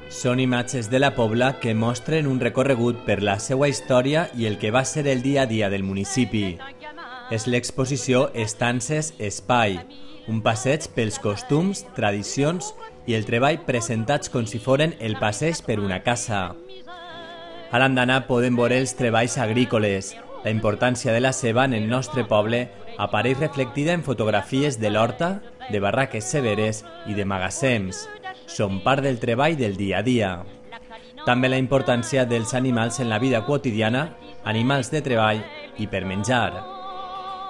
Són imatges de la Pobla que mostren un recorregut per la seva història i el que va ser el dia a dia del municipi. És l'exposició Estances Espai, un passeig pels costums, tradicions i el treball presentats com si foren el passeig per una casa. A l'andana podem veure els treballs agrícoles. La importància de la ceba en el nostre poble apareix reflectida en fotografies de l'horta, de barraques severes i de magatzems. Són part del treball del dia a dia. També la importància dels animals en la vida quotidiana, animals de treball i per menjar.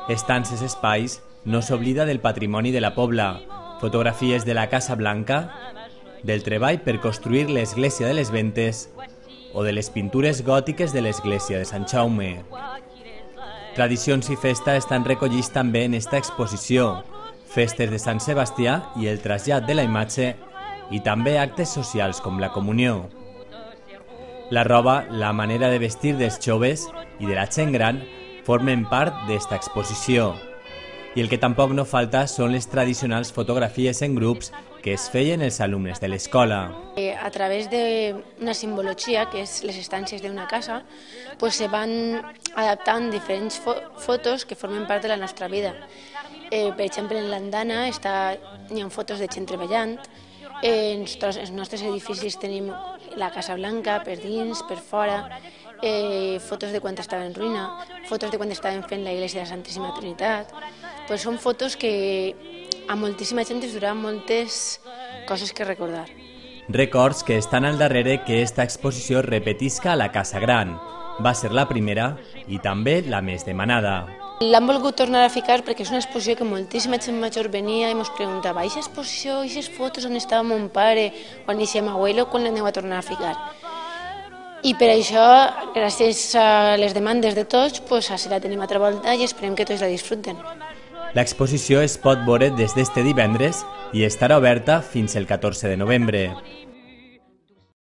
Estances Espais no s'oblida del patrimoni de la Pobla, fotografies de la Casa Blanca, del treball per construir l'església de les Ventes o de les pintures gòtiques de l'església de Sant Jaume. Tradicions i festa estan recollits també en esta exposició, festes de Sant Sebastià i el trasllat de la imatge i també actes socials com la comunió. La roba, la manera de vestir dels joves i de la gent gran formen part d'esta exposició. I el que tampoc no falta són les tradicionals fotografies en grups que es feien els alumnes de l'escola. A través d'una simbologia, que és les estàncies d'una casa, se van adaptant diferents fotos que formen part de la nostra vida. Per exemple, en l'andana hi ha fotos de gent treballant, els nostres edificis tenim la Casa Blanca per dins, per fora, fotos de quan estava en ruïna, fotos de quan estaven fent la Iglesia de la Santíssima Trinitat. Són fotos que a moltíssima gent ens duran moltes coses que recordar. Records que estan al darrere que esta exposició repetisca a la Casa Gran. Va ser la primera i també la més demanada. L'han volgut tornar a ficar perquè és una exposició que moltíssima gent major venia i ens preguntava «Eixa exposició, eixes fotos on estava mon pare, quan eixia abuelo, quan l'aneu a tornar a ficar?» I per això, gràcies a les demandes de tots, així la tenim altra volta i esperem que tots la disfruten. L'exposició es pot veure des d'este divendres i estarà oberta fins el 14 de novembre.